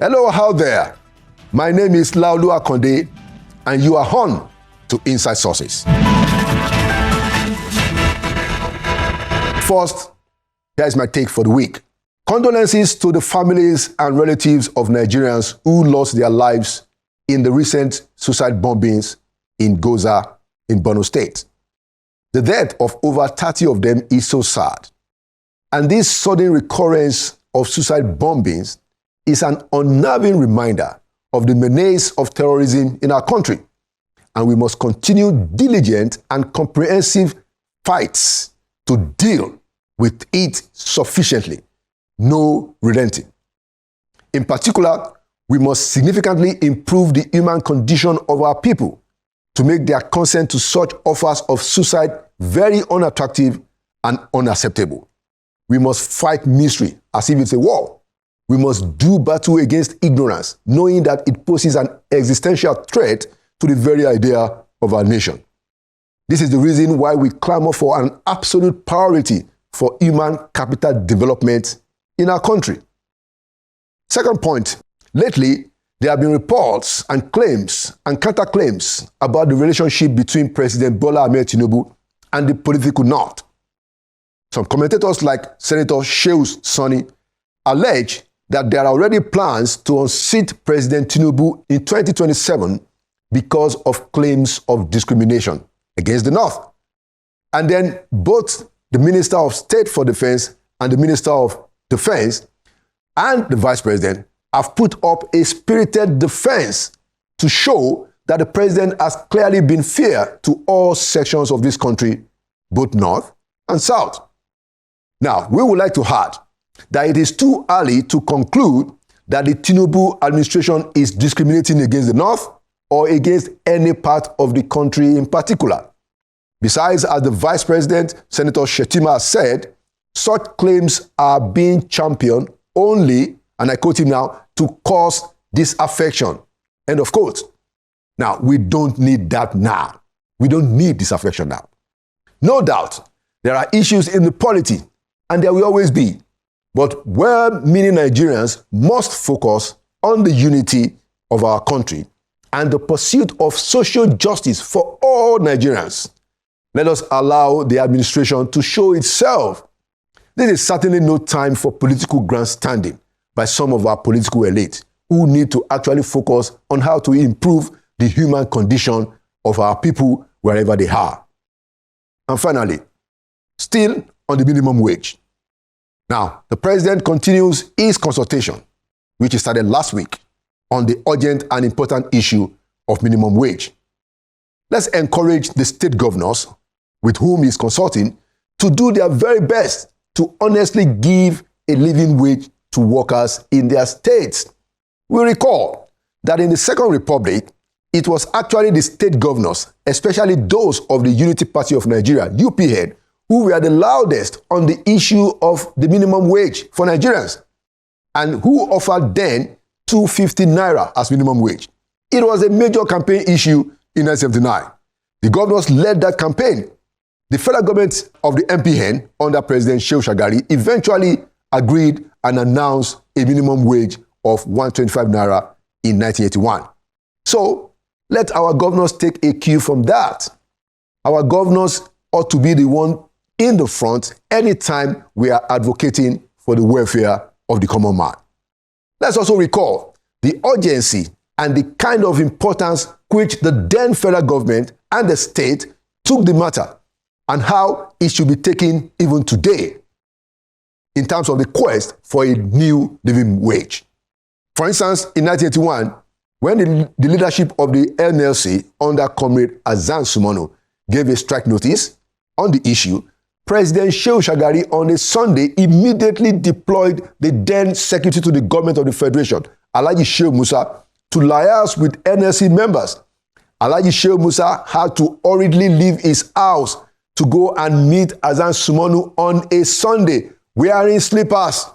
Hello, how there? My name is Laolu Akonde, and you are on to Inside Sources. First, here's my take for the week. Condolences to the families and relatives of Nigerians who lost their lives in the recent suicide bombings in Goza in Borno State. The death of over 30 of them is so sad. And this sudden recurrence of suicide bombings is an unnerving reminder of the menace of terrorism in our country. And we must continue diligent and comprehensive fights to deal with it sufficiently. No relenting. In particular, we must significantly improve the human condition of our people to make their consent to such offers of suicide very unattractive and unacceptable. We must fight misery as if it's a war. We must do battle against ignorance, knowing that it poses an existential threat to the very idea of our nation. This is the reason why we clamor for an absolute priority for human capital development in our country. Second point, lately, there have been reports and claims and counterclaims about the relationship between President Bola Ahmed Tinubu and the political North. Some commentators like Senator Shehu Sani allege that there are already plans to unseat President Tinubu in 2027 because of claims of discrimination against the North. And then both the Minister of State for Defense and the Minister of Defense and the Vice President have put up a spirited defense to show that the President has clearly been fair to all sections of this country, both North and South. Now, we would like to add that it is too early to conclude that the Tinubu administration is discriminating against the North or against any part of the country in particular. Besides, as the Vice President, Senator Shettima, said, such claims are being championed only, and I quote him now, to cause disaffection. End of quote. Now, we don't need that now. We don't need disaffection now. No doubt, there are issues in the polity, and there will always be. But well-meaning Nigerians must focus on the unity of our country and the pursuit of social justice for all Nigerians. Let us allow the administration to show itself. This is certainly no time for political grandstanding by some of our political elite who need to actually focus on how to improve the human condition of our people wherever they are. And finally, still on the minimum wage. Now, the President continues his consultation, which he started last week, on the urgent and important issue of minimum wage. Let's encourage the state governors with whom he's consulting to do their very best to honestly give a living wage to workers in their states. We recall that in the Second Republic, it was actually the state governors, especially those of the Unity Party of Nigeria, UPN, who were the loudest on the issue of the minimum wage for Nigerians and who offered then 250 naira as minimum wage. It was a major campaign issue in 1979. The governors led that campaign. The federal government of the MPN under President Shehu Shagari eventually agreed and announced a minimum wage of 125 naira in 1981. So let our governors take a cue from that. Our governors ought to be the one in the front anytime we are advocating for the welfare of the common man. Let's also recall the urgency and the kind of importance which the then federal government and the state took the matter and how it should be taken even today in terms of the quest for a new living wage. For instance, in 1981, when the leadership of the NLC under Comrade Azan Sumano gave a strike notice on the issue, President Shehu Shagari on a Sunday immediately deployed the then Secretary to the Government of the Federation, Alhaji Shehu Musa, to liaise with NLC members. Alhaji Shehu Musa had to hurriedly leave his house to go and meet Azan Sumano on a Sunday wearing slippers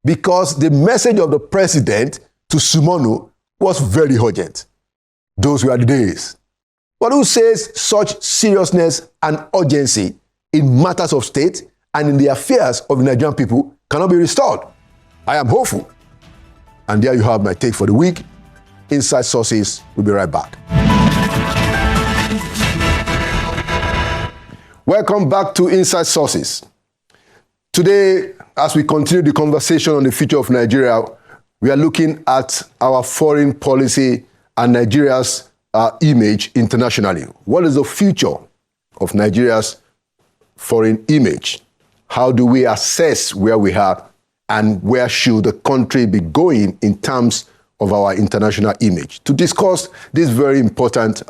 because the message of the president to Sumano was very urgent. Those were the days. But who says such seriousness and urgency in matters of state and in the affairs of the Nigerian people cannot be restored? I am hopeful. And there you have my take for the week. Inside Sources. We'll be right back. Welcome back to Inside Sources. Today, as we continue the conversation on the future of Nigeria, we are looking at our foreign policy and Nigeria's image internationally. What is the future of Nigeria's foreign image? How do we assess where we are and where should the country be going in terms of our international image? To discuss this very important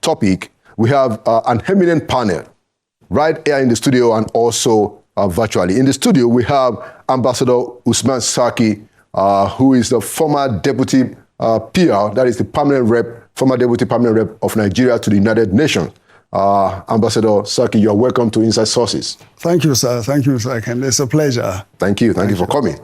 topic, we have an eminent panel right here in the studio and also virtually. In the studio, we have Ambassador Usman Saki, who is the former deputy PR, that is the former deputy permanent rep of Nigeria to the United Nations. Ambassador Saki, you are welcome to Inside Sources. Thank you, sir. Thank you, sir. It's a pleasure. Thank you. Thank you for coming.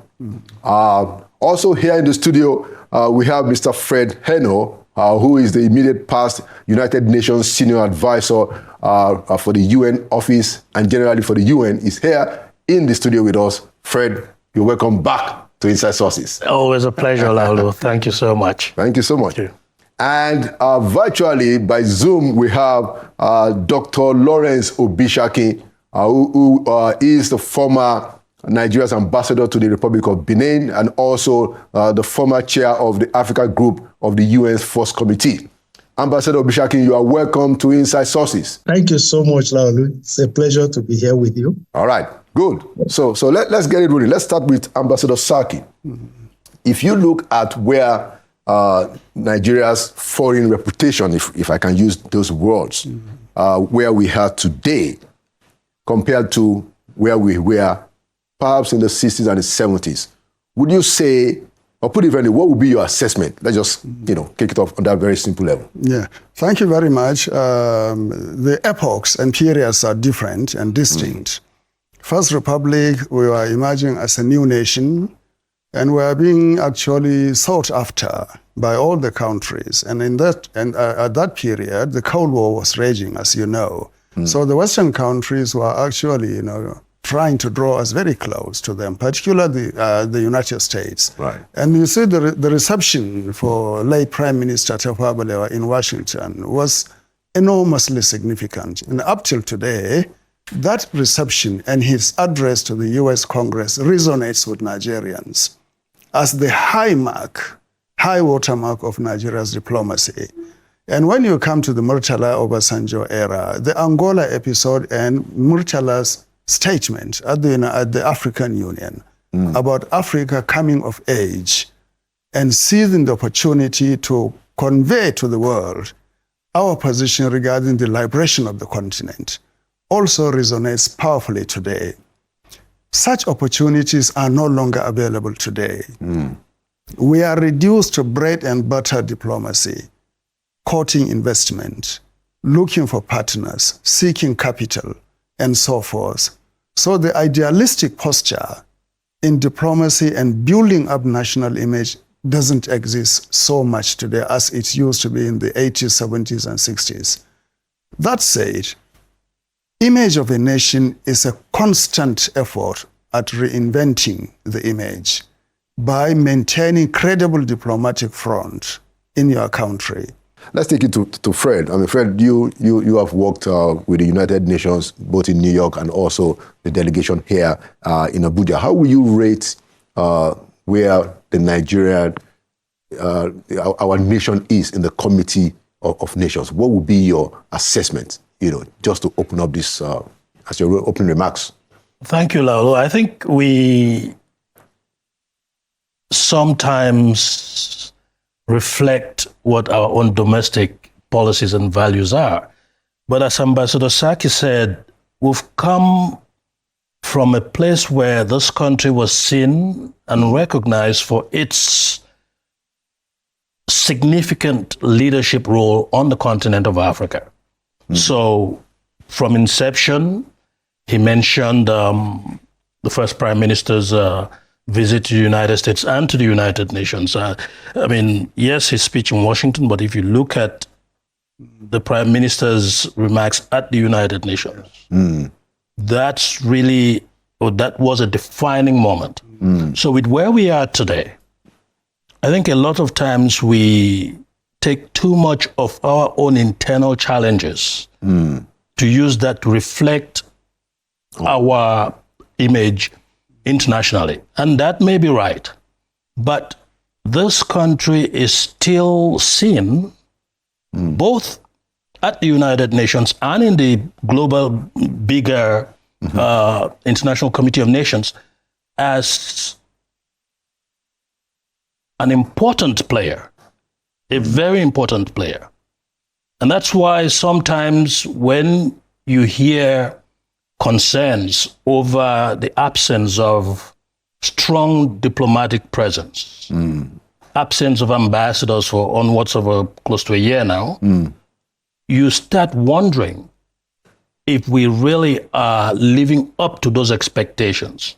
Also here in the studio, we have Mr. Fred Heno, who is the immediate past United Nations Senior Advisor for the UN office and generally for the UN, is here in the studio with us. Fred, you're welcome back to Inside Sources. Always a pleasure, Laulu. Thank you so much. Thank you so much. Thank you. And virtually by Zoom, we have Dr. Lawrence Obishaki, who is the former Nigeria's ambassador to the Republic of Benin and also the former chair of the Africa Group of the UN's First Committee. Ambassador Obishaki, you are welcome to Inside Sources. Thank you so much, Laulu. It's a pleasure to be here with you. All right, good. So let's get it rolling. Let's start with Ambassador Saki. If you look at where Nigeria's foreign reputation, if I can use those words, where we are today compared to where we were perhaps in the 60s and the 70s, would you say, or put it differently, what would be your assessment? Let's just, kick it off on that very simple level. Yeah, thank you very much. The epochs and periods are different and distinct. First Republic, we were emerging as a new nation, and we are being actually sought after by all the countries. And at that period, the Cold War was raging, as you know. So the Western countries were actually, trying to draw us very close to them, particularly the United States. Right. And you see the reception for late Prime Minister Tafawa Balewa in Washington was enormously significant. And up till today, that reception and his address to the US Congress resonates with Nigerians as the high watermark of Nigeria's diplomacy. And when you come to the Murtala Obasanjo era, the Angola episode and Murtala's statement at the African Union about Africa coming of age and seizing the opportunity to convey to the world our position regarding the liberation of the continent also resonates powerfully today. Such opportunities are no longer available today. We are reduced to bread and butter diplomacy, courting investment, looking for partners, seeking capital, and so forth. So the idealistic posture in diplomacy and building up national image doesn't exist so much today as it used to be in the 80s, 70s, and 60s. That said, image of a nation is a constant effort at reinventing the image by maintaining credible diplomatic front in your country. Let's take it to Fred. I mean, Fred, you have worked with the United Nations, both in New York and also the delegation here in Abuja. How will you rate where the Nigeria, our nation is in the Committee of Nations? What would be your assessment, just to open up this as your opening remarks? Thank you, Laulu. I think we sometimes reflect what our own domestic policies and values are. But as Ambassador Saki said, we've come from a place where this country was seen and recognized for its significant leadership role on the continent of Africa. So from inception, he mentioned the first Prime Minister's visit to the United States and to the United Nations. Yes, his speech in Washington, but if you look at the Prime Minister's remarks at the United Nations, that was a defining moment. So with where we are today, I think a lot of times we take too much of our own internal challenges to use that to reflect our image internationally. And that may be right. But this country is still seen both at the United Nations and in the global, bigger International Committee of Nations as an important player, a very important player. And that's why sometimes when you hear concerns over the absence of strong diplomatic presence, absence of ambassadors for onwards of close to a year now, you start wondering if we really are living up to those expectations.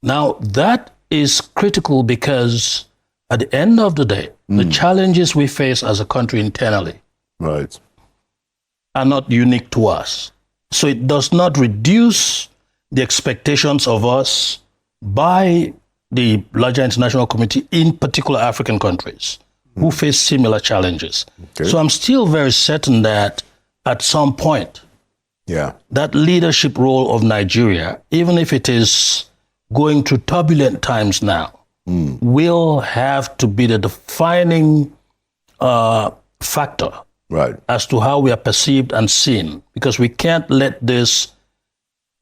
Now, that is critical because at the end of the day, the challenges we face as a country internally are not unique to us. So it does not reduce the expectations of us by the larger international community, in particular African countries, who face similar challenges. So I'm still very certain that at some point, that leadership role of Nigeria, even if it is going through turbulent times now, will have to be the defining factor as to how we are perceived and seen, because we can't let this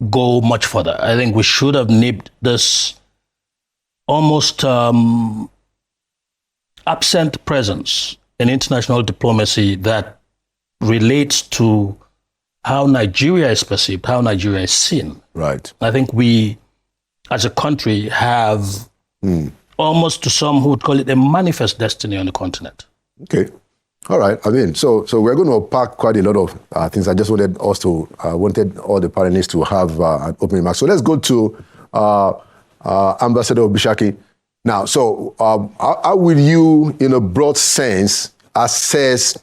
go much further. I think we should have nipped this almost absent presence in international diplomacy that relates to how Nigeria is perceived, how Nigeria is seen. I think we, as a country, have almost, to some who would call it, a manifest destiny on the continent. All right. I mean, so we're going to unpack quite a lot of things. I just wanted all the panelists to have an opening remark. So let's go to Ambassador Bishaki. Now, so how will you, in a broad sense, assess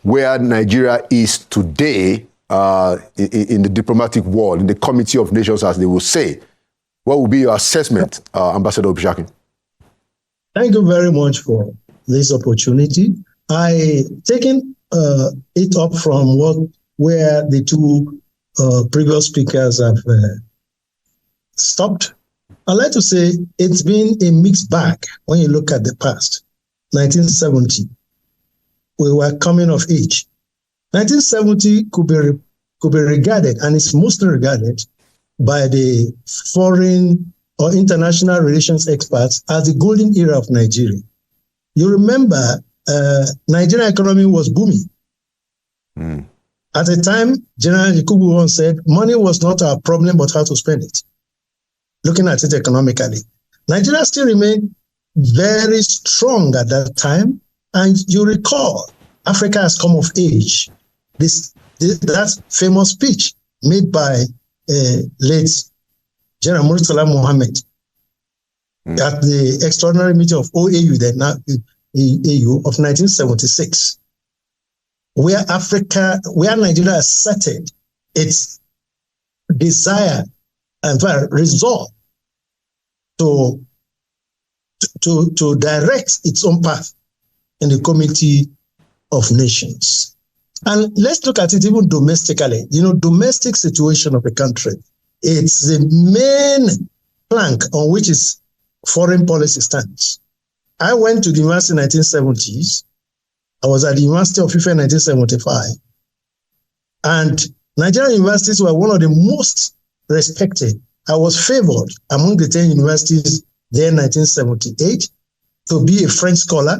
where Nigeria is today in the diplomatic world, in the Committee of Nations, as they will say? What will be your assessment, Ambassador Bishaki? Thank you very much for this opportunity. I taken it up from where the two previous speakers have stopped. I'd like to say it's been a mixed bag when you look at the past. 1970, we were coming of age. 1970 could be regarded, and it's mostly regarded by the foreign or international relations experts as the golden era of Nigeria. You remember, Nigerian economy was booming. At the time, General Yakubu once said, money was not our problem, but how to spend it. Looking at it economically, Nigeria still remained very strong at that time. And you recall, Africa has come of age. That famous speech made by late General Murtala Mohammed at the extraordinary meeting of OAU, then now AU, of 1976, where Nigeria asserted its desire and resolve to direct its own path in the Committee of Nations. And let's look at it even domestically. Domestic situation of the country, it's the main plank on which its foreign policy stands. I went to the university in the 1970s. I was at the University of Ife in 1975. And Nigerian universities were one of the most respected. I was favored among the 10 universities there in 1978 to be a French scholar.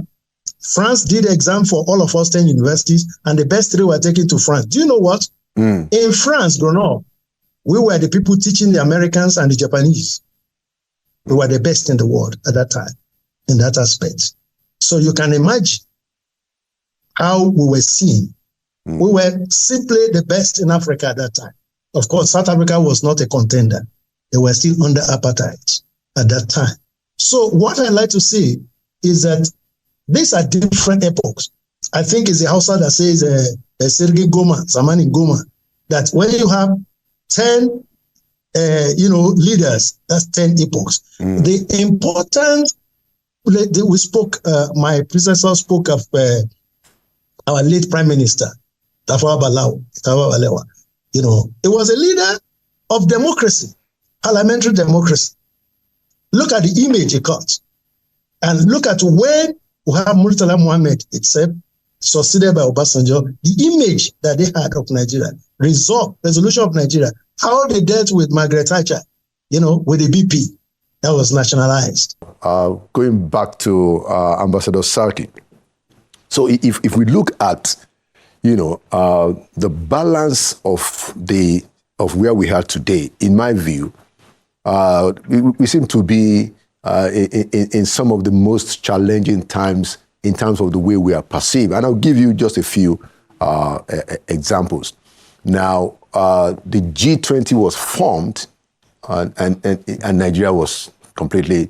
France did exam for all of us 10 universities, and the best 3 were taken to France. Do you know what? In France, growing up, we were the people teaching the Americans and the Japanese. We were the best in the world at that time, in that aspect. So you can imagine how we were seen. We were simply the best in Africa at that time. Of course, South Africa was not a contender. They were still under apartheid at that time. So what I like to say is that these are different epochs. I think it's the Hausa that says, Sergei Goma, Zamani Goma, that when you have 10, leaders, that's 10 epochs. The important we spoke, my predecessor spoke of our late Prime Minister, Tafawa Balewa. You know, he was a leader of democracy, parliamentary democracy. Look at the image he got. And look at when we have Murtala Mohammed itself, succeeded by Obasanjo, the image that they had of Nigeria, resolution of Nigeria, how they dealt with Margaret Thatcher, you know, with the BP that was nationalized. Going back to Ambassador Sarki. So if we look at, you know, the balance of where we are today, in my view, we seem to be in some of the most challenging times in terms of the way we are perceived. And I'll give you just a few examples. Now, the G20 was formed and Nigeria was completely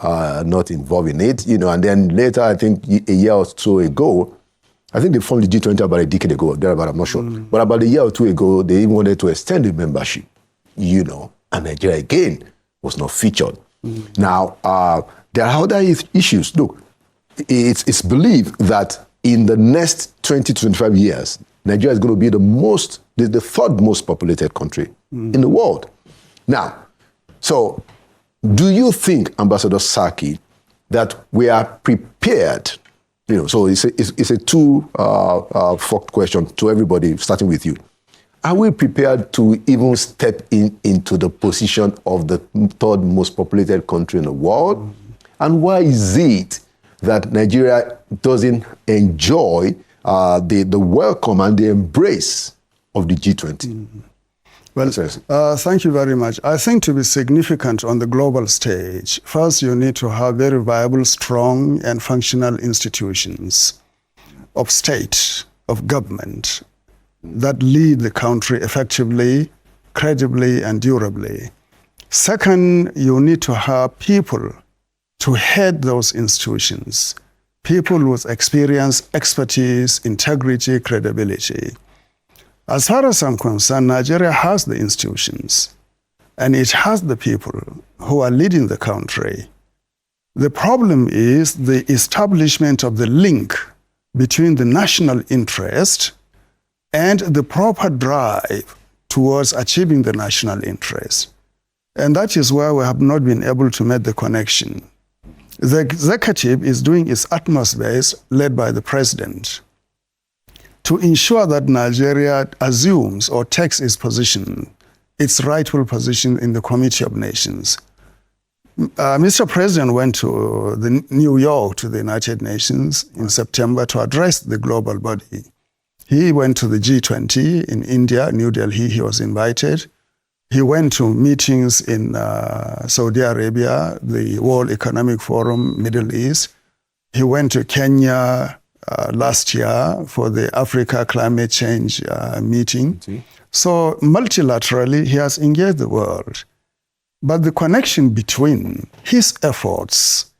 not involved in it, you know, and then later, I think a year or so ago, I think they formed the G20 about a decade ago, thereabout, I'm not sure. But about a year or two ago, they even wanted to extend the membership, you know, and Nigeria again was not featured. Now, there are other issues. Look, it's believed that in the next 20 to 25 years, Nigeria is going to be the third most populated country in the world. Now, so do you think, Ambassador Sarki, that we are prepared? You know, so it's a two-forked question to everybody, starting with you. Are we prepared to even step into the position of the third most populated country in the world? And why is it that Nigeria doesn't enjoy the welcome and the embrace of the G20? Well, thank you very much. I think to be significant on the global stage, first you need to have very viable, strong, and functional institutions of state, of government, that lead the country effectively, credibly, and durably. Second, you need to have people to head those institutions, people with experience, expertise, integrity, credibility. As far as I'm concerned, Nigeria has the institutions, and it has the people who are leading the country. The problem is the establishment of the link between the national interest and the proper drive towards achieving the national interest. And that is where we have not been able to make the connection. The executive is doing its utmost best, led by the president, to ensure that Nigeria assumes or takes its position, its rightful position in the Committee of Nations. Mr. President went to New York, to the United Nations in September to address the global body. He went to the G20 in India, New Delhi, he was invited. He went to meetings in Saudi Arabia, the World Economic Forum, Middle East. He went to Kenya last year for the Africa Climate Change meeting. So multilaterally, he has engaged the world. But the connection between his efforts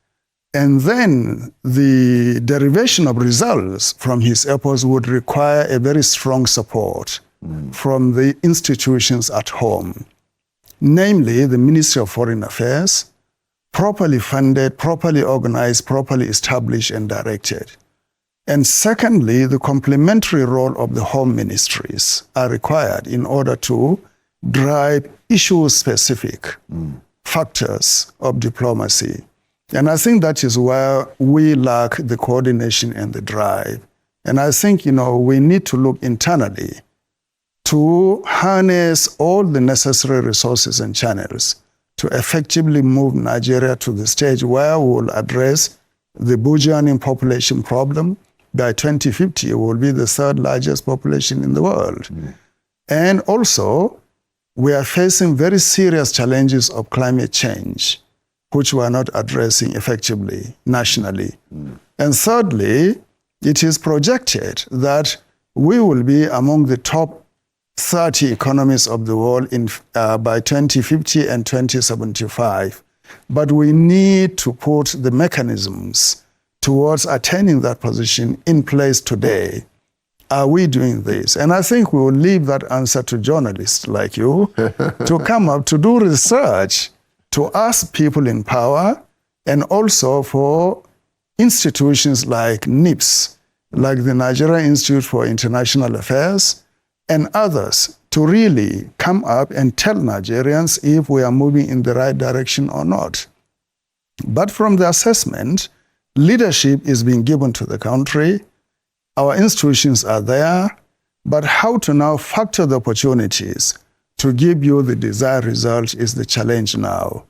and then the derivation of results from his efforts would require a very strong support from the institutions at home, namely the Ministry of Foreign Affairs, properly funded, properly organized, properly established and directed. And secondly, the complementary role of the home ministries are required in order to drive issue-specific factors of diplomacy. And I think that is where we lack the coordination and the drive. And I think, we need to look internally to harness all the necessary resources and channels to effectively move Nigeria to the stage where we will address the burgeoning population problem. By 2050, it will be the third largest population in the world. And also, we are facing very serious challenges of climate change, which we are not addressing effectively nationally. And thirdly, it is projected that we will be among the top 30 economies of the world by 2050 and 2075. But we need to put the mechanisms towards attaining that position in place today. Are we doing this? And I think we will leave that answer to journalists like you to come up, to do research, to ask people in power, and also for institutions like NIPS, like the Nigeria Institute for International Affairs, and others to really come up and tell Nigerians if we are moving in the right direction or not. But from the assessment, leadership is being given to the country, our institutions are there, but how to now factor the opportunities to give you the desired result is the challenge now.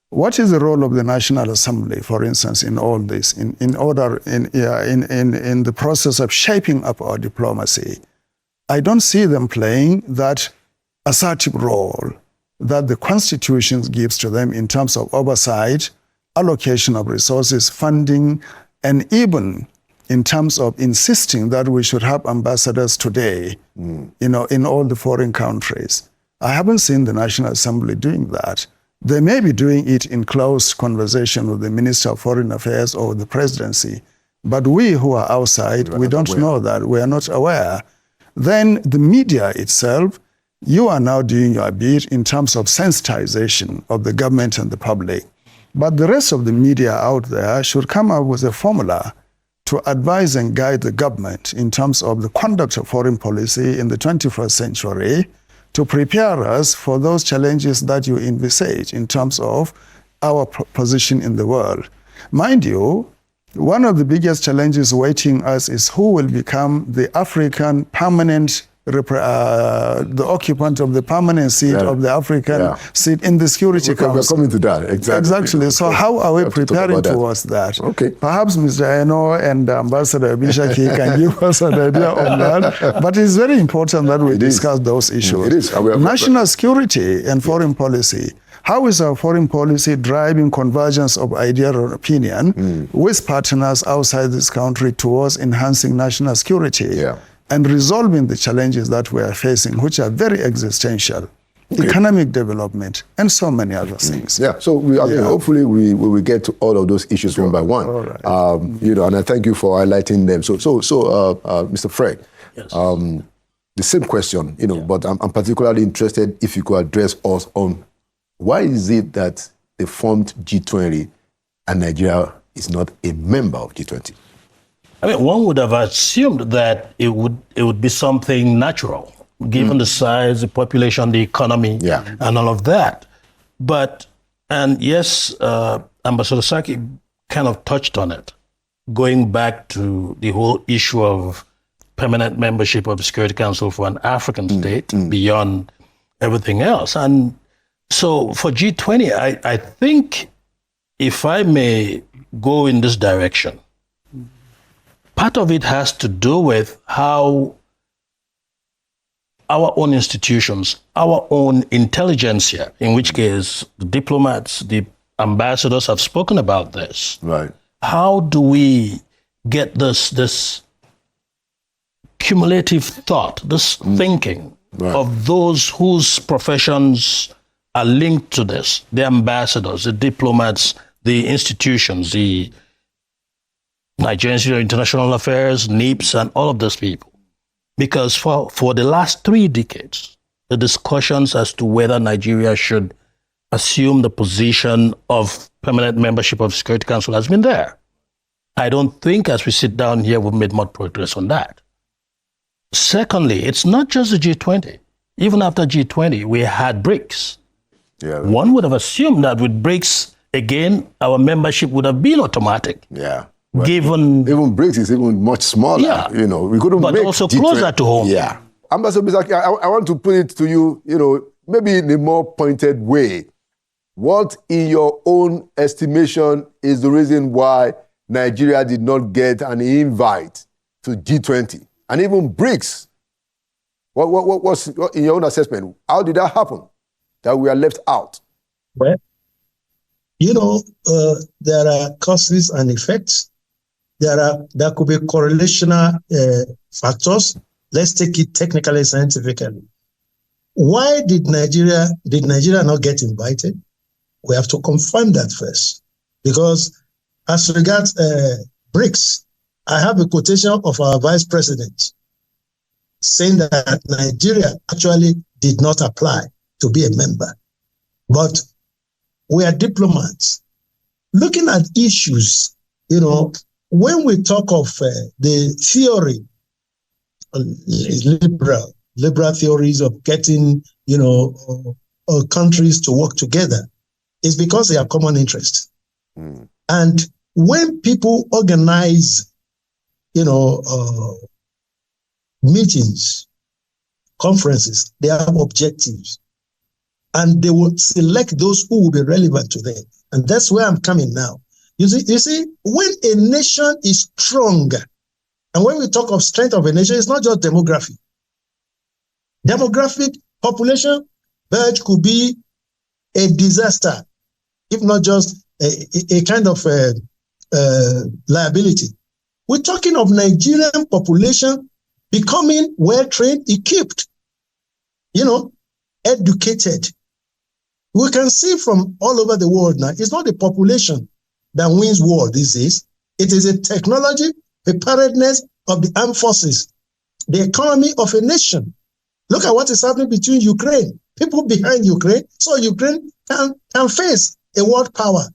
What is the role of the National Assembly, for instance, in all this, in the process of shaping up our diplomacy? I don't see them playing that assertive role that the Constitution gives to them in terms of oversight, allocation of resources, funding, and even in terms of insisting that we should have ambassadors today, in all the foreign countries. I haven't seen the National Assembly doing that. They may be doing it in close conversation with the Minister of Foreign Affairs or the presidency, but we who are outside, we don't know that, we are not aware. Then the media itself, you are now doing your bit in terms of sensitization of the government and the public. But the rest of the media out there should come up with a formula to advise and guide the government in terms of the conduct of foreign policy in the 21st century, to prepare us for those challenges that you envisage in terms of our position in the world. Mind you, one of the biggest challenges waiting us is who will become the African permanent, the occupant of the permanent seat of the African seat in the Security Council. We're coming to that, exactly. Exactly. So how are we preparing towards that? Okay. Perhaps Mr. Eno and Ambassador Bishaki can give us an idea of that. But it's very important that we discuss those issues. It is. National security and foreign policy. How is our foreign policy driving convergence of idea or opinion with partners outside this country towards enhancing national security and resolving the challenges that we are facing, which are very existential, economic development, and so many other things. Yeah, so hopefully we will get to all of those issues one by one. All right. And I thank you for highlighting them. So, Mr. Fred, the same question, but I'm particularly interested if you could address us on why is it that they formed G20 and Nigeria is not a member of G20? I mean, one would have assumed that it would be something natural, given the size, the population, the economy, and all of that. But, and yes, Ambassador Saki kind of touched on it, going back to the whole issue of permanent membership of the Security Council for an African state beyond everything else. And so for G20, I think, if I may go in this direction, part of it has to do with how our own institutions, our own intelligentsia, in which case the diplomats, the ambassadors have spoken about this. Right. How do we get this cumulative thought, this thinking of those whose professions are linked to this, the ambassadors, the diplomats, the institutions, the Nigerian Institute of International Affairs, NIPS, and all of those people. Because for the last 3 decades, the discussions as to whether Nigeria should assume the position of permanent membership of the Security Council has been there. I don't think as we sit down here, we've made much progress on that. Secondly, it's not just the G20. Even after G20, we had BRICS. Yeah. One would have assumed that with BRICS, again, our membership would have been automatic. Yeah. Given even BRICS is even much smaller, we couldn't but make also G20. closer to home. Yeah. Ambassador Bisaki, I want to put it to you, maybe in a more pointed way. What, in your own estimation, is the reason why Nigeria did not get an invite to G20 and even BRICS? What's in your own assessment? How did that happen, that we are left out? Well, there are causes and effects. There could be correlational factors. Let's take it technically, scientifically. Why did Nigeria not get invited? We have to confirm that first. Because as regards BRICS, I have a quotation of our vice president saying that Nigeria actually did not apply to be a member. But we are diplomats. looking at issues, when we talk of the theory, is liberal theories of getting, countries to work together, is because they have common interest. And when people organize, meetings, conferences, they have objectives, and they will select those who will be relevant to them. And that's where I'm coming now. You see, when a nation is strong, and when we talk of strength of a nation, it's not just demography. Demographic population surge could be a disaster, if not just a kind of liability. We're talking of Nigerian population becoming well-trained, equipped, educated. We can see from all over the world now, it's not the population that wins war these days. It is a technology, preparedness of the armed forces, the economy of a nation. Look at what is happening between Ukraine, people behind Ukraine, so Ukraine can face a world power.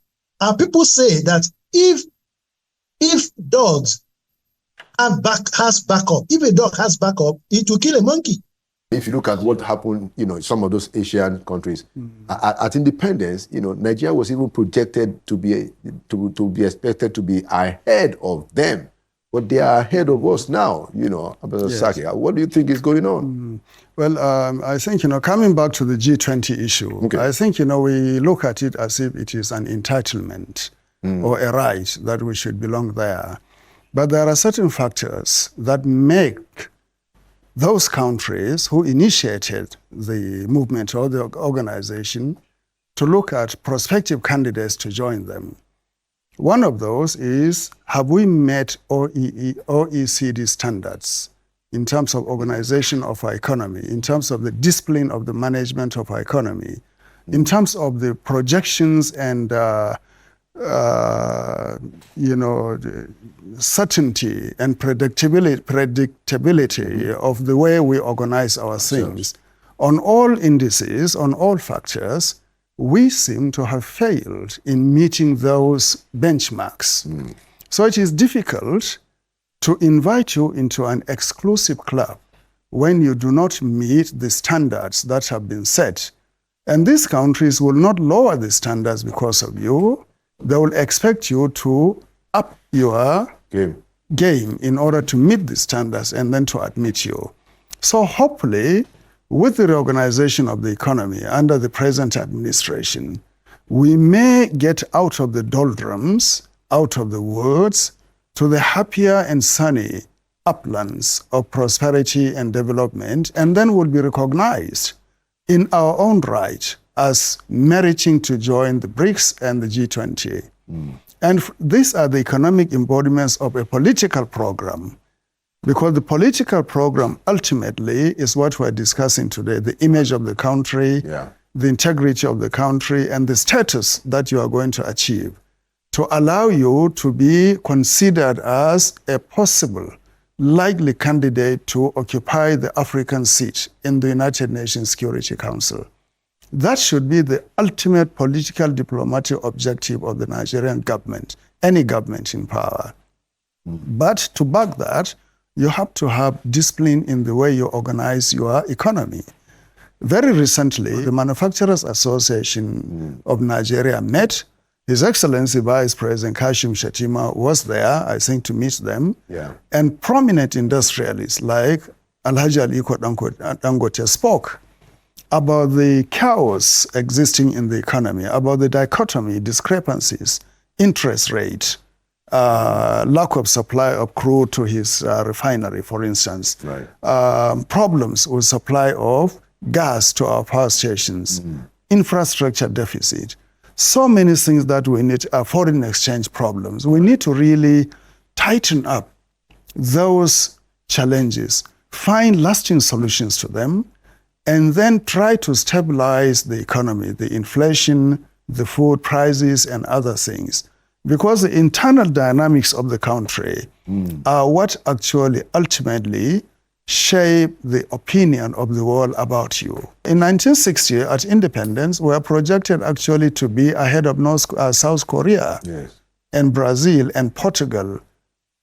And people say that if dogs has backup, if a dog has backup, it will kill a monkey. If you look at what happened, in some of those Asian countries, at independence, Nigeria was even projected to be expected to be ahead of them, but they are ahead of us now. Yes. What do you think is going on? Well, I think coming back to the G20 issue, okay. I think we look at it as if it is an entitlement or a right that we should belong there, but there are certain factors that make those countries who initiated the movement or the organization to look at prospective candidates to join them. One of those is, have we met OECD standards in terms of organization of our economy, in terms of the discipline of the management of our economy, in terms of the projections and certainty and predictability of the way we organize our things. On all indices, on all factors, we seem to have failed in meeting those benchmarks. So it is difficult to invite you into an exclusive club when you do not meet the standards that have been set. And these countries will not lower the standards because of you. They will expect you to up your game in order to meet the standards and then to admit you. So hopefully, with the reorganization of the economy under the present administration, we may get out of the doldrums, out of the woods, to the happier and sunny uplands of prosperity and development, and then we'll be recognized in our own right as meriting to join the BRICS and the G20. And these are the economic embodiments of a political program, because the political program ultimately is what we're discussing today, the image of the country, the integrity of the country, and the status that you are going to achieve to allow you to be considered as a possible, likely candidate to occupy the African seat in the United Nations Security Council. That should be the ultimate political diplomatic objective of the Nigerian government, any government in power. But to back that, you have to have discipline in the way you organize your economy. Very recently, the Manufacturers Association of Nigeria met. His Excellency Vice President Kashim Shettima was there, I think, to meet them. And prominent industrialists like Alhaji Aliko Dangote spoke about the chaos existing in the economy, about the dichotomy, discrepancies, interest rate, lack of supply of crude to his refinery, for instance, problems with supply of gas to our power stations, infrastructure deficit, so many things that we need, foreign exchange problems. We need to really tighten up those challenges, find lasting solutions to them, and then try to stabilize the economy, the inflation, the food prices, and other things. Because the internal dynamics of the country are what actually ultimately shape the opinion of the world about you. In 1960, at independence, we were projected actually to be ahead of South Korea, Yes. and Brazil and Portugal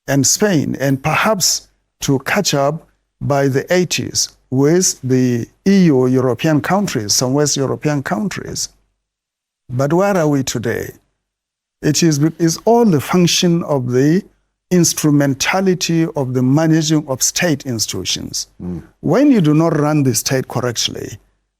and Spain, and perhaps to catch up by the 80s with the EU, European countries, some West European countries. But where are we today? It is all the function of the instrumentality of the managing of state institutions. When you do not run the state correctly,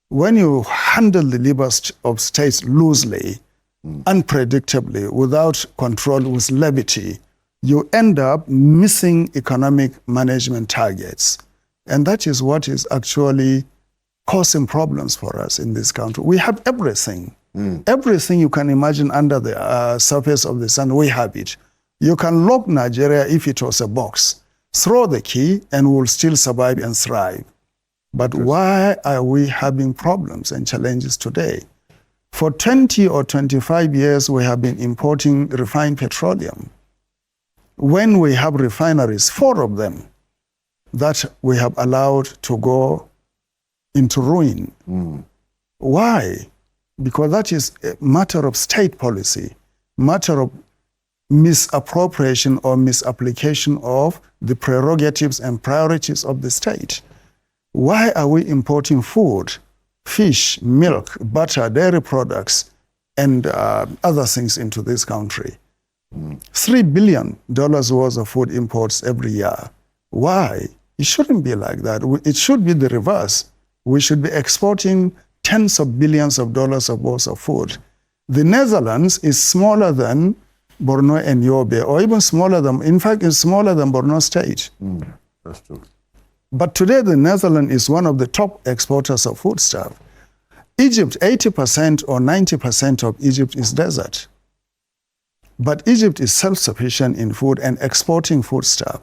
when you handle the levers of states loosely, unpredictably, without control, with levity, you end up missing economic management targets. And that is what is actually causing problems for us in this country. We have everything. Everything you can imagine under the surface of the sun, we have it. You can lock Nigeria if it was a box. Throw the key and we'll still survive and thrive. But why are we having problems and challenges today? For 20 or 25 years, we have been importing refined petroleum. When we have refineries, 4 of them, that we have allowed to go into ruin. Why? Because that is a matter of state policy, matter of misappropriation or misapplication of the prerogatives and priorities of the state. Why are we importing food, fish, milk, butter, dairy products, and other things into this country? $3 billion worth of food imports every year. Why? It shouldn't be like that. It should be the reverse. We should be exporting tens of billions of dollars worth of food. The Netherlands is smaller than Borno and Yobe, or even smaller than, in fact, it's smaller than Borno State. That's true. But today, the Netherlands is one of the top exporters of foodstuff. Egypt, 80% or 90% of Egypt is desert. But Egypt is self-sufficient in food and exporting foodstuff.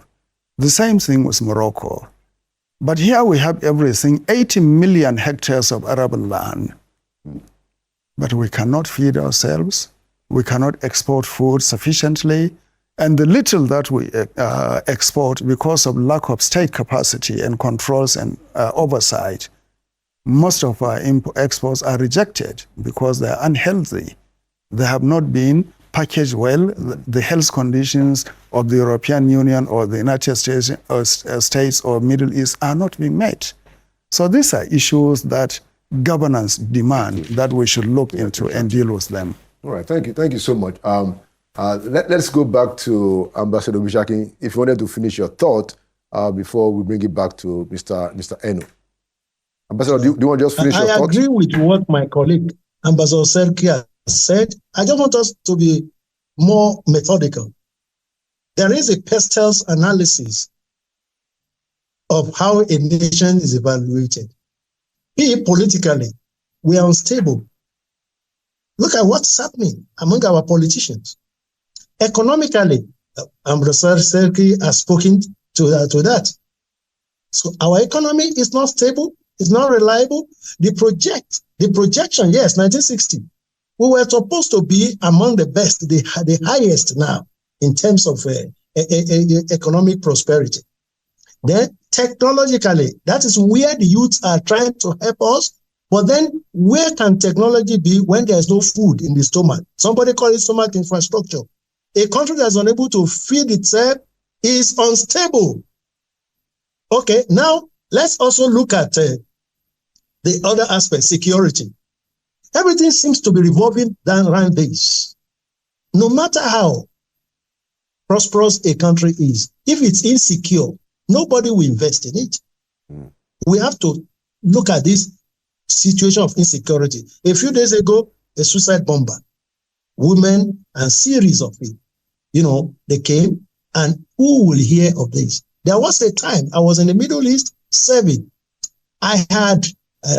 The same thing with Morocco. But here we have everything, 80 million hectares of arable land. But we cannot feed ourselves. We cannot export food sufficiently. And the little that we export, because of lack of state capacity and controls and oversight, most of our exports are rejected because they are unhealthy. They have not been packaged well. The health conditions of the European Union or the United States or Middle East are not being met. So these are issues that governance demand that we should look into and deal with them. All right, thank you so much. Let's go back to Ambassador Bishaki. If you wanted to finish your thought before we bring it back to Mr. Eno. Ambassador, do you want to just finish your thought? I agree with what my colleague, Ambassador Serki, has said. I just want us to be more methodical. There is a Pestel's analysis of how a nation is evaluated. Politically, we are unstable. Look at what's happening among our politicians. Economically, Ambassador Serki has spoken to that. So our economy is not stable, it's not reliable. The projection, yes, 1960, we were supposed to be among the best, the highest now in terms of economic prosperity. Then technologically, that is where the youths are trying to help us. But then where can technology be when there's no food in the stomach? Somebody call it stomach infrastructure. A country that's unable to feed itself is unstable. Okay, now let's also look at the other aspect, security. Everything seems to be revolving around this. No matter how prosperous a country is, if it's insecure, nobody will invest in it. We have to look at this situation of insecurity. A few days ago, a suicide bomber, women and series of it, they came, and who will hear of this? There was a time I was in the Middle East serving. I had,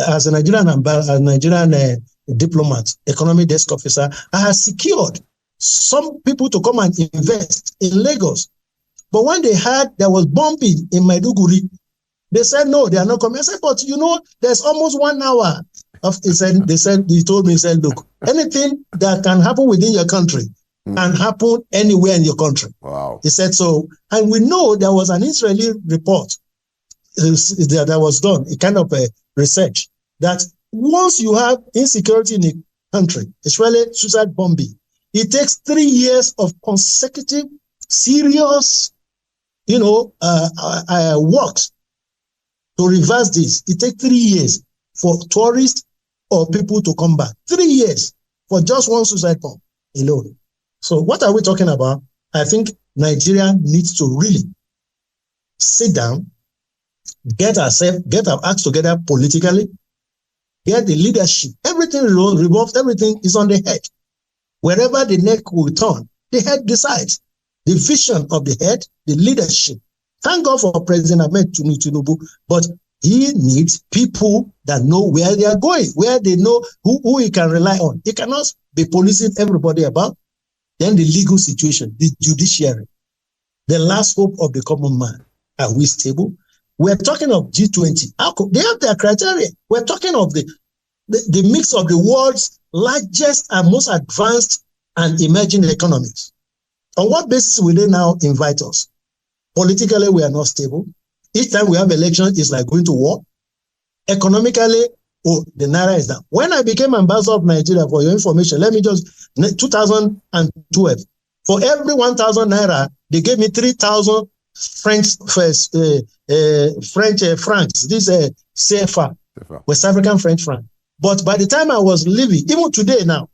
as a Nigerian diplomat, economic desk officer, I had secured some people to come and invest in Lagos. But when they heard there was bombing in Maiduguri, they said, no, they are not coming. I said, but there's almost 1 hour. He told me, look, anything that can happen within your country can happen anywhere in your country. Wow. He said so. And we know there was an Israeli report that was done, a kind of a research, that once you have insecurity in a country, especially suicide bombing, it takes 3 years of consecutive, serious, works to reverse this. It takes 3 years for tourists or people to come back. 3 years for just one suicide bomb alone. So what are we talking about? I think Nigeria needs to really sit down, get our acts together politically, get the leadership. Everything revolves, everything is on the head. Wherever the neck will turn, the head decides. The vision of the head, the leadership. Thank God for President Ahmed Tinubu, but he needs people that know where they are going, where they know who he can rely on. He cannot be policing everybody about. Then the legal situation, the judiciary, the last hope of the common man. Are we stable? We're talking of G20. They have their criteria. We're talking of the mix of the world's largest and most advanced and emerging economies. On what basis will they now invite us? Politically, we are not stable. Each time we have elections, it's like going to war. Economically, the naira is down. When I became ambassador of Nigeria, for your information, 2012, for every 1,000 naira, they gave me 3,000 francs. This CFA, West African French franc. But by the time I was leaving, even today now,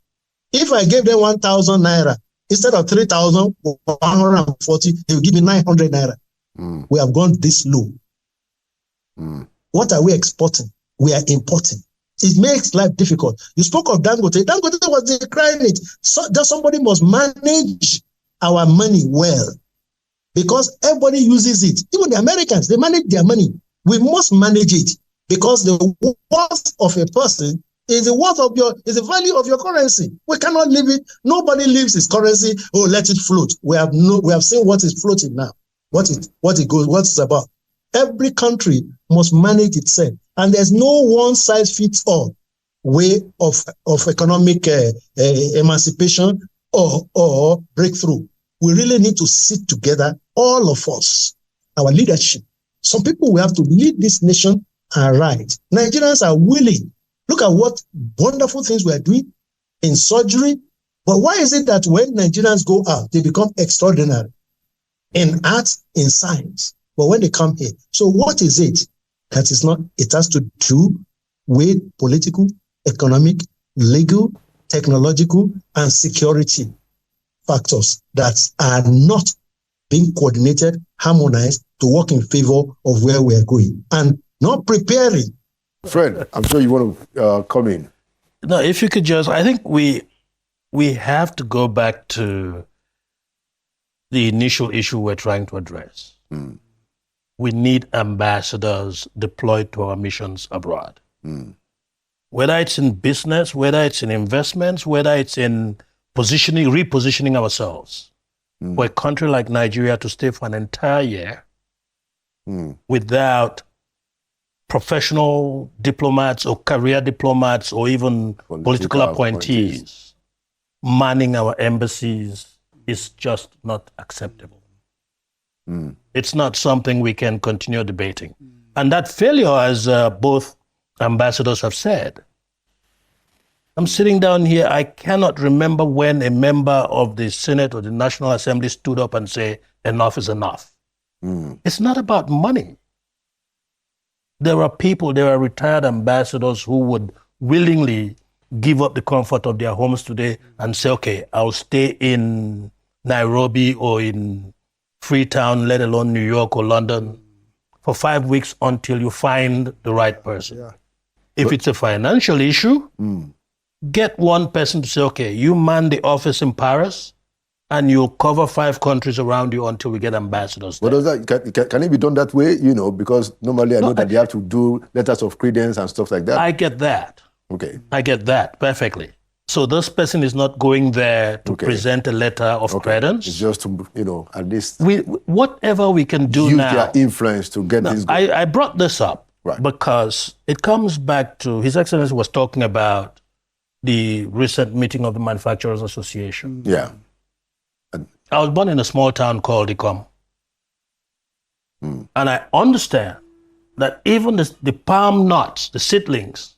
if I gave them 1,000 naira, instead of 3,140, they will give me 900 naira. We have gone this low. What are we exporting? We are importing. It makes life difficult. You spoke of Dangote. Dangote was decrying it. So that somebody must manage our money well, because everybody uses it. Even the Americans, they manage their money. We must manage it, because the worth of a person is the value of your currency. We cannot leave it. Nobody leaves his currency. Oh, let it float. We have seen what is floating now. What it's about. Every country must manage itself, and there's no one size fits all way of economic emancipation or breakthrough. We really need to sit together, all of us, our leadership. Some people will have to lead this nation and right. Nigerians are willing. Look at what wonderful things we are doing in surgery. But why is it that when Nigerians go out, they become extraordinary in arts, in science? But when they come here, so what is it that is not? It has to do with political, economic, legal, technological, and security factors that are not being coordinated, harmonized to work in favor of where we are going, and not preparing. Fred, I'm sure you want to come in. No, if you could just, I think we have to go back to the initial issue we're trying to address. We need ambassadors deployed to our missions abroad. Whether it's in business, whether it's in investments, whether it's in repositioning ourselves. For a country like Nigeria to stay for an entire year without professional diplomats or career diplomats or even political appointees manning our embassies is just not acceptable. It's not something we can continue debating. And that failure, as both ambassadors have said, I'm sitting down here, I cannot remember when a member of the Senate or the National Assembly stood up and said, enough is enough. It's not about money. There are retired ambassadors who would willingly give up the comfort of their homes today and say, okay, I'll stay in Nairobi or in Freetown, let alone New York or London, for 5 weeks until you find the right person. If it's a financial issue, get one person to say, okay, you man the office in Paris and you'll cover 5 countries around you until we get ambassadors there. But does that, can it be done that way? Because normally I know that they have to do letters of credence and stuff like that. I get that. Okay. I get that perfectly. So this person is not going there to present a letter of credence. It's just to, at least whatever we can do use now. their influence to get this going. I brought this up because it comes back to, His Excellency was talking about the recent meeting of the Manufacturers Association. Yeah. I was born in a small town called Ikom. And I understand that even the palm nuts, the seedlings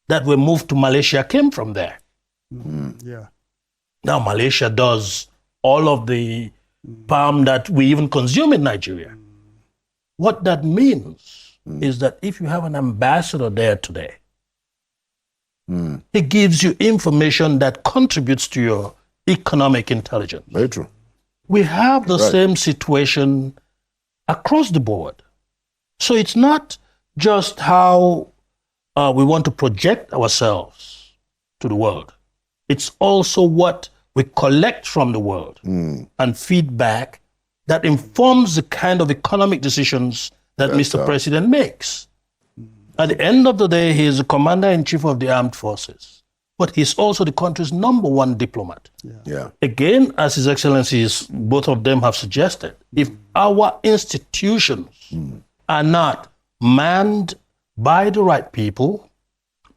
that were moved to Malaysia came from there. Yeah. Now Malaysia does all of the palm that we even consume in Nigeria. What that means is that if you have an ambassador there today, he gives you information that contributes to your economic intelligence. Very true. We have the same situation across the board. So it's not just how we want to project ourselves to the world. It's also what we collect from the world and feedback that informs the kind of economic decisions that Mr. President makes. At the end of the day, he is the commander-in-chief of the armed forces, but he's also the country's #1 diplomat. Yeah. Again, as His Excellencies, both of them have suggested, if our institutions are not manned by the right people,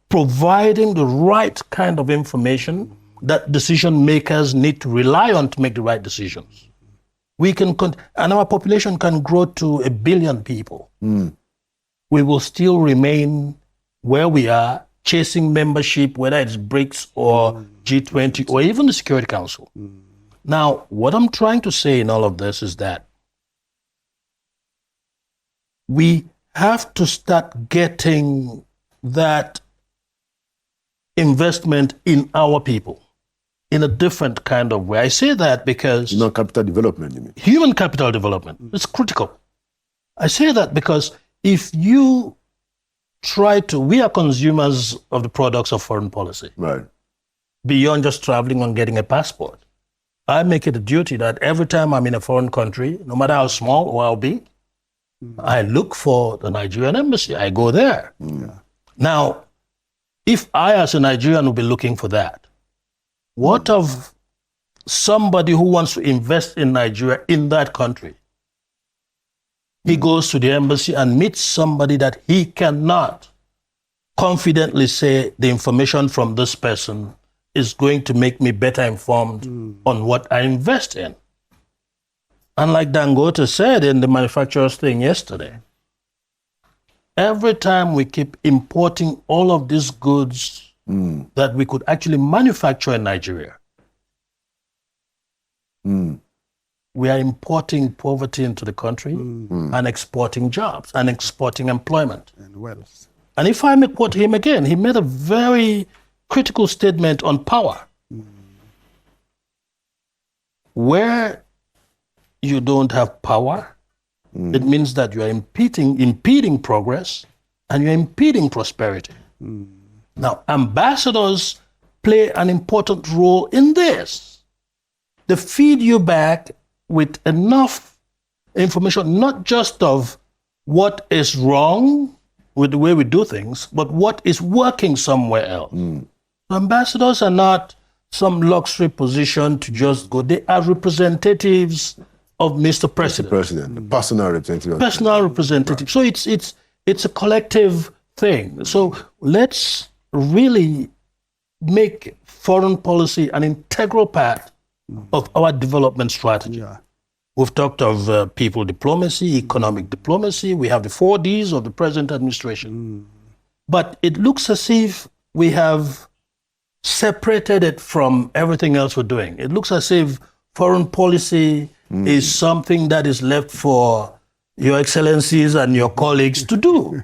providing the right kind of information that decision makers need to rely on to make the right decisions, we can, and our population can grow to 1 billion people. We will still remain where we are, chasing membership, whether it's BRICS or G20 or even the Security Council. Now, what I'm trying to say in all of this is that we have to start getting that investment in our people in a different kind of way. I say that because Human capital development, you mean? human capital development is critical. I say that because if you try to, we are consumers of the products of foreign policy, Right. beyond just traveling and getting a passport. I make it a duty that every time I'm in a foreign country, no matter how small or how big, I look for the Nigerian embassy. I go there. Now, if I as a Nigerian will be looking for that, what of somebody who wants to invest in Nigeria in that country? He goes to the embassy and meets somebody that he cannot confidently say the information from this person is going to make me better informed on what I invest in. And like Dangote said in the manufacturers thing yesterday, every time we keep importing all of these goods that we could actually manufacture in Nigeria, we are importing poverty into the country and exporting jobs and exporting employment. And wealth. And if I may quote him again, he made a very critical statement on power. Where you don't have power, it means that you are impeding progress and you're impeding prosperity. Now, ambassadors play an important role in this. They feed you back with enough information, not just of what is wrong with the way we do things, but what is working somewhere else. Ambassadors are not some luxury position to just go. They are representatives of Mr. President. President, the personal representative. Personal representative. So it's a collective thing. So let's really make foreign policy an integral part of our development strategy. Yeah. We've talked of people diplomacy, economic diplomacy. We have the 4 Ds of the present administration. But it looks as if we have separated it from everything else we're doing. It looks as if foreign policy is something that is left for your excellencies and your colleagues to do.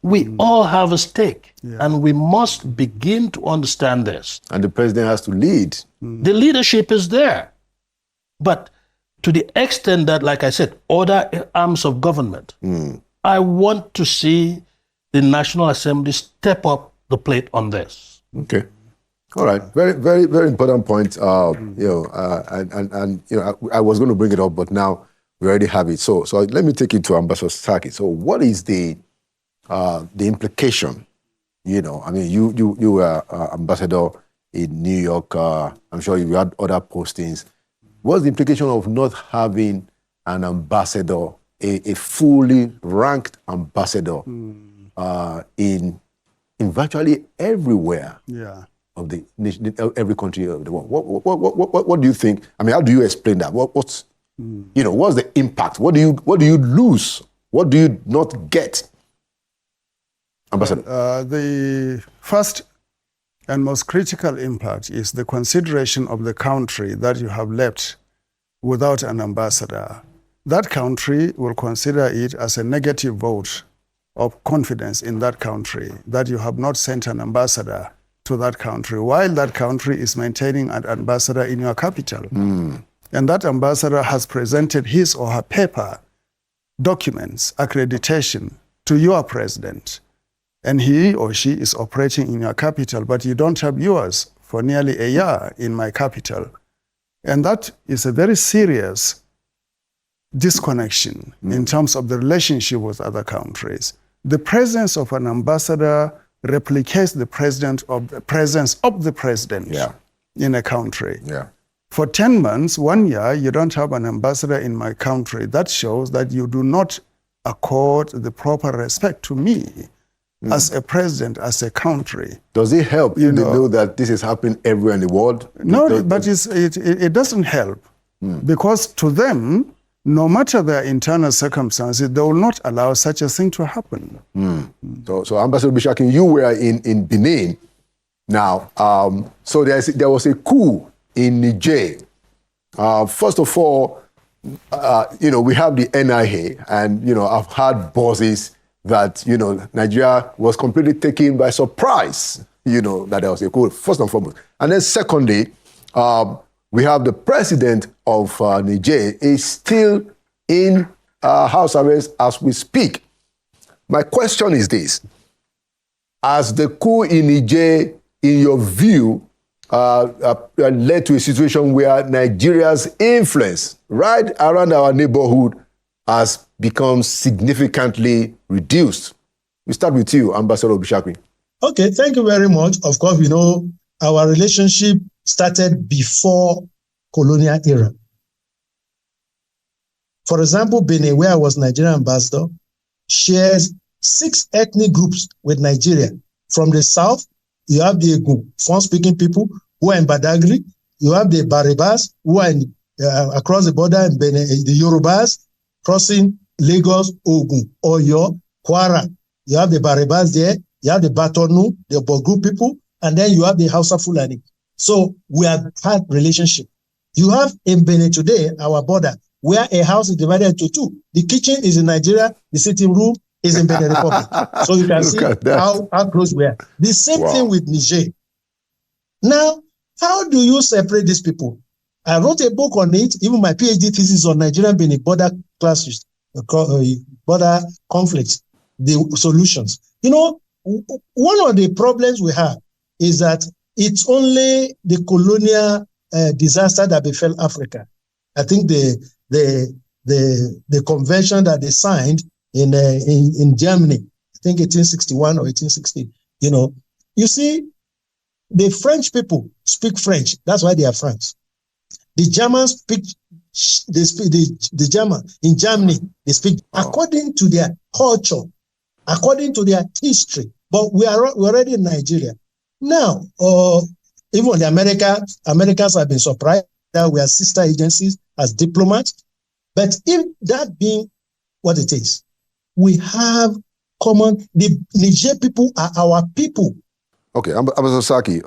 We all have a stake, and we must begin to understand this. And the president has to lead. The leadership is there. But to the extent that, like I said, other arms of government, I want to see the National Assembly step up the plate on this. Okay. All right. Very, very, very important point. You know, and you know, I was going to bring it up, but now we already have it. So let me take it to Ambassador Saki. So what is the implication? You know, I mean, you were ambassador in New York. I'm sure you had other postings. What's the implication of not having an ambassador, a fully ranked ambassador, in virtually everywhere? Yeah. Of the nation, every country of the world. What do you think? I mean, how do you explain that? What's you know, what's the impact? What do you lose What do you not get, Ambassador? The first and most critical impact is the consideration of the country that you have left without an ambassador. That country will consider it as a negative vote of confidence in that country, that you have not sent an ambassador to that country, while that country is maintaining an ambassador in your capital. And that ambassador has presented his or her paper, documents, accreditation to your president. And he or she is operating in your capital, but you don't have yours for nearly a year in my capital. And that is a very serious disconnection in terms of the relationship with other countries. The presence of an ambassador replicates the presence of the president in a country. For 10 months, 1 year, you don't have an ambassador in my country. That shows that you do not accord the proper respect to me as a president, as a country. Does it help you know that this is happening everywhere in the world? No, but it doesn't help because to them, no matter their internal circumstances, they will not allow such a thing to happen. So Ambassador Bishakin, you were in Benin now. So there was a coup in Niger. First of all, we have the NIA, and I've had bosses that Nigeria was completely taken by surprise. That there was a coup, first and foremost, and then secondly, we have the president of Niger is still in house arrest as we speak. My question is this: has the coup in Niger, in your view, led to a situation where Nigeria's influence right around our neighborhood has become significantly reduced? We start with you, Ambassador Bishakwi. Okay, thank you very much. Of course, we know our relationship started before colonial era. For example, Benin, where I was Nigerian ambassador, shares 6 ethnic groups with Nigeria. From the south, you have the Egun, Fon-speaking people who are in Badagry. You have the Baribas who are across the border in Benin, the Yorubas crossing Lagos, Ogun, Oyo, Kwara. You have the Baribas there. You have the Batonu, the Bogu people, and then you have the Hausa Fulani. So we have had relationship. You have in Benin today, our border, where a house is divided into 2. The kitchen is in Nigeria, the sitting room is in Benin Republic. So you can see how close we are. The same thing with Niger. Now, how do you separate these people? I wrote a book on it, even my PhD thesis on Nigerian-Benin border clashes, border conflicts, the solutions. One of the problems we have is that it's only the colonial disaster that befell Africa. I think the convention that they signed in Germany, I think 1861 or 1860. You see, the French people speak French. That's why they are French. The Germans speak. The German in Germany. They speak according to their culture, according to their history. But we're already in Nigeria now. Even the Americans have been surprised that we are sister agencies as diplomats. But if that being what it is, we have common. The Niger people are our people. Okay, Ambassador Saki,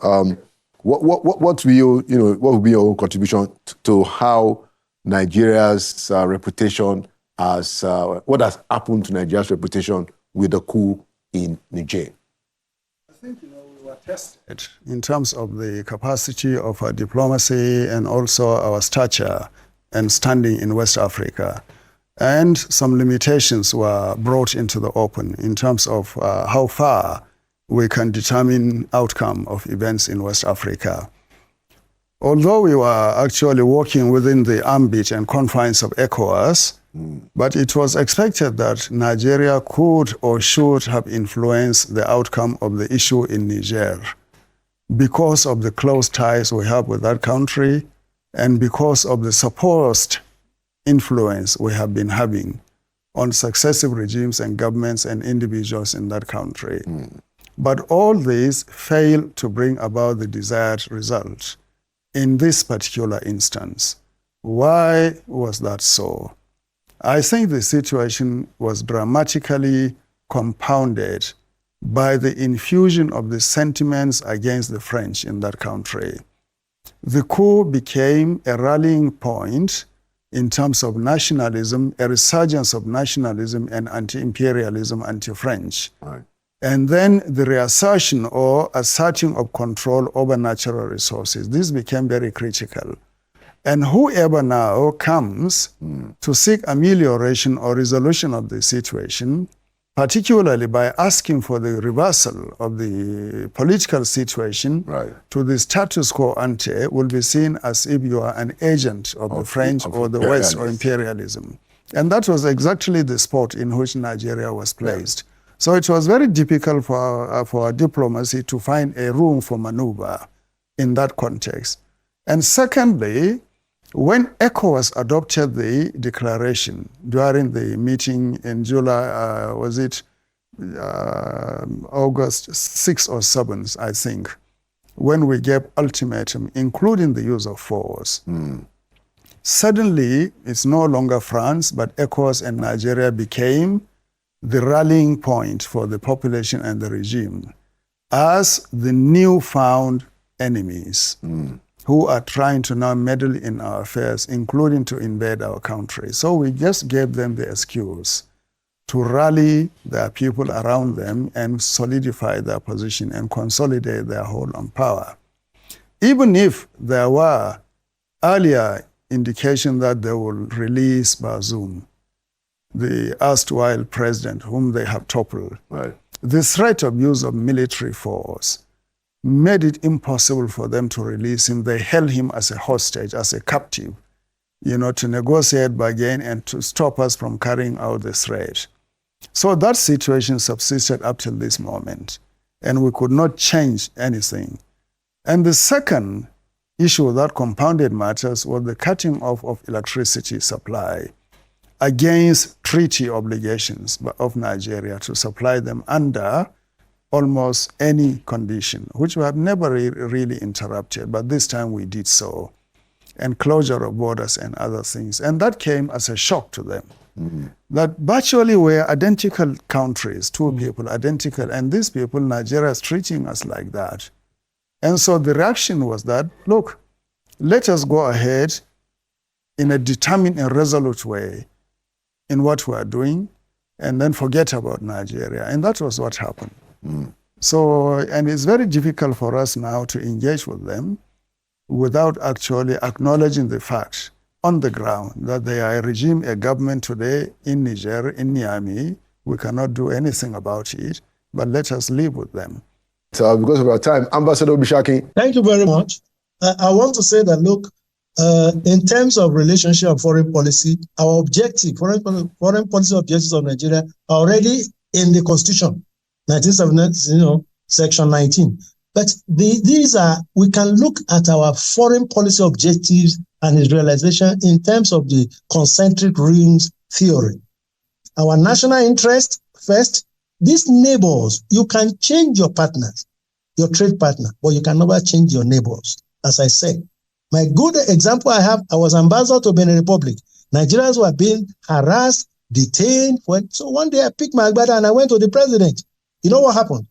what will be your contribution to how Nigeria's reputation what has happened to Nigeria's reputation with the coup in Niger? I think we were tested in terms of the capacity of our diplomacy and also our stature and standing in West Africa. And some limitations were brought into the open in terms of how far we can determine outcome of events in West Africa. Although we were actually working within the ambit and confines of ECOWAS, but it was expected that Nigeria could or should have influenced the outcome of the issue in Niger because of the close ties we have with that country and because of the supposed influence we have been having on successive regimes and governments and individuals in that country. But all these failed to bring about the desired result in this particular instance. Why was that so? I think the situation was dramatically compounded by the infusion of the sentiments against the French in that country. The coup became a rallying point in terms of nationalism, a resurgence of nationalism and anti-imperialism, anti-French. Right. And then the reassertion or asserting of control over natural resources. This became very critical. And whoever now comes to seek amelioration or resolution of the situation, particularly by asking for the reversal of the political situation Right. to the status quo ante, will be seen as if you are an agent of the French or the West or imperialism. And that was exactly the spot in which Nigeria was placed. So it was very difficult for our diplomacy to find a room for maneuver in that context. And secondly, when ECOWAS adopted the declaration during the meeting in July, August 6th or 7th, I think, when we gave ultimatum, including the use of force, suddenly it's no longer France, but ECOWAS and Nigeria became the rallying point for the population and the regime as the newfound enemies who are trying to now meddle in our affairs, including to invade our country. So we just gave them the excuse to rally their people around them and solidify their position and consolidate their hold on power. Even if there were earlier indication that they will release Bazoum, the erstwhile president whom they have toppled, Right. the threat of use of military force made it impossible for them to release him. They held him as a hostage, as a captive, to negotiate, bargain, and to stop us from carrying out the threat. So that situation subsisted up till this moment, and we could not change anything. And the second issue that compounded matters was the cutting off of electricity supply against treaty obligations of Nigeria to supply them under almost any condition, which we have never really interrupted, but this time we did so, and closure of borders and other things. And that came as a shock to them. That virtually we're identical countries, two people, identical, and these people, Nigeria is treating us like that. And so the reaction was that, look, let us go ahead in a determined and resolute way in what we are doing, and then forget about Nigeria. And that was what happened. So, and it's very difficult for us now to engage with them without actually acknowledging the fact on the ground that they are a regime, a government today in Niger, in Niamey. We cannot do anything about it, but let us live with them. So because of our time, Ambassador Bishaki. Thank you very much. I want to say that, look, in terms of relationship and foreign policy, our objective, foreign policy objectives of Nigeria are already in the Constitution, 1979, Section 19. But these are, we can look at our foreign policy objectives and its realization in terms of the concentric rings theory. Our national interest first. These neighbors, you can change your partners, your trade partner, but you can never change your neighbors. As I said, my good example I was ambassador to Benin Republic. Nigerians were being harassed, detained. So one day I picked my agbada and I went to the president. You know what happened?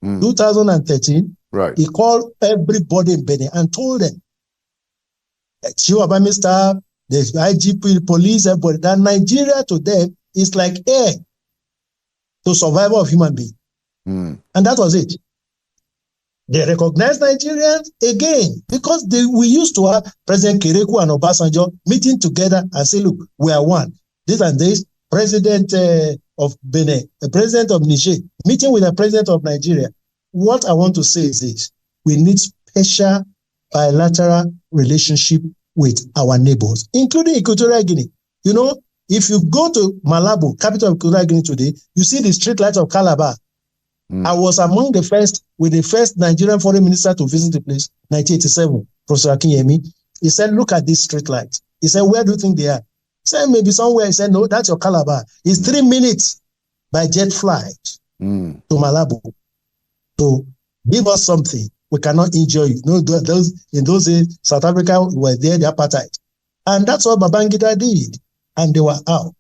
2013, Right. He called everybody in Benin and told them, Chief Abami staff, the IGP, police, everybody, that Nigeria to them is like air to survival of human being. And that was it. They recognized Nigerians again because we used to have President Kereku and Obasanjo meeting together and say, look, we are one. This and this, President of Benin, the President of Niger, meeting with the President of Nigeria. What I want to say is this: we need special bilateral relationship with our neighbors, including Equatorial Guinea. You know, if you go to Malabo, capital of Equatorial Guinea today, you see the street lights of Calabar. I was among the first, with the first Nigerian foreign minister to visit the place, 1987, Professor Akinyemi. He said, look at these street lights. He said, where do you think they are? He said, maybe somewhere. He said, no, that's your Calabar. It's 3 minutes by jet flight to Malabo. So give us something. We cannot injure you. No, those in those days, South Africa were there, the apartheid. And that's what Babangida did. and they were out.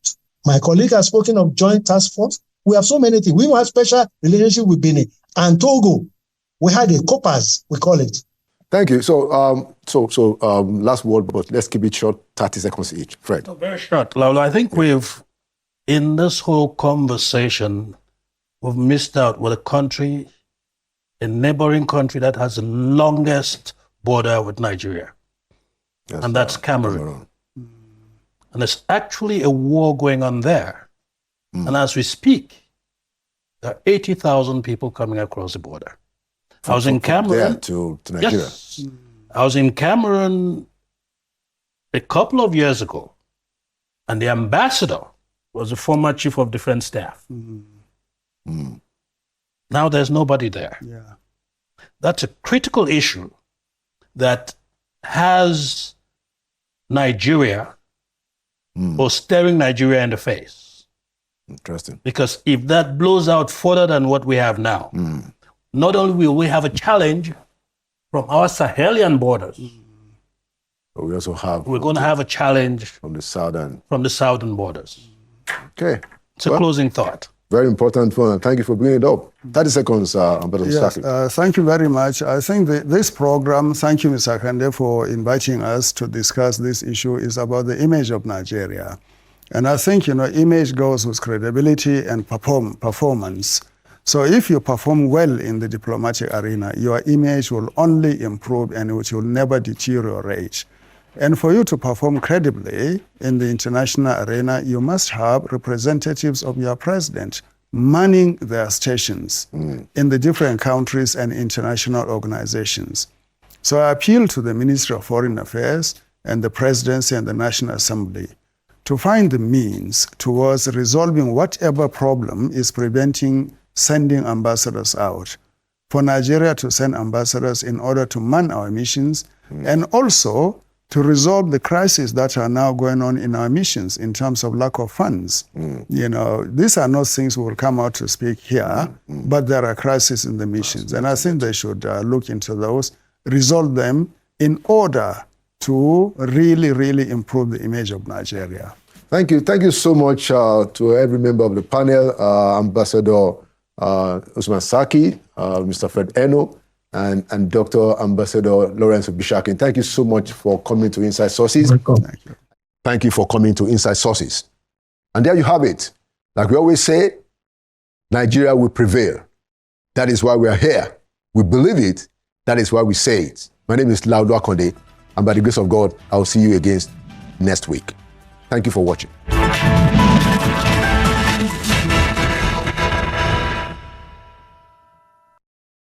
My colleague has spoken of joint task force. We have so many things. We have special relationship with Benin and Togo. We had a COPAS, we call it. Thank you. So, last word, but let's keep it short, 30 seconds each. Fred. No, very short, Laula. I think in this whole conversation, we've missed out with a neighboring country that has the longest border with Nigeria. Yes, and that's Cameroon. And there's actually a war going on there. And as we speak, there are 80,000 people coming across the border. I was in Cameroon. To Nigeria. Yes. I was in Cameroon a couple of years ago, and the ambassador was a former chief of defense staff. Now there's nobody there. Yeah. That's a critical issue that has Nigeria or staring Nigeria in the face. Interesting. Because if that blows out further than what we have now, not only will we have a challenge from our Sahelian borders, but we also have... we're going to have a challenge from the southern borders. Okay. It's a closing thought. Very important one. Thank you for bringing it up. 30 seconds, Ambassador Saki. Thank you very much. I think this program, thank you, Mr. Kande, for inviting us to discuss this issue, is about the image of Nigeria. And I think, image goes with credibility and performance. So if you perform well in the diplomatic arena, your image will only improve and it will never deteriorate. And for you to perform credibly in the international arena, you must have representatives of your president manning their stations in the different countries and international organizations. So I appeal to the Ministry of Foreign Affairs and the Presidency and the National Assembly to find the means towards resolving whatever problem is preventing sending ambassadors out. For Nigeria to send ambassadors in order to man our missions and also to resolve the crises that are now going on in our missions in terms of lack of funds. These are not things we will come out to speak here, but there are crises in the missions. And I think they should look into those, resolve them in order to really, really improve the image of Nigeria. Thank you. Thank you so much to every member of the panel, Ambassador Usman Saki, Mr. Fred Eno, and Dr. Ambassador Lawrence Bishakin. Thank you so much for coming to Inside Sources. Thank you. Thank you for coming to Inside Sources. And there you have it. Like we always say, Nigeria will prevail. That is why we are here. We believe it. That is why we say it. My name is Laudo Akonde, and by the grace of God, I will see you again next week. Thank you for watching.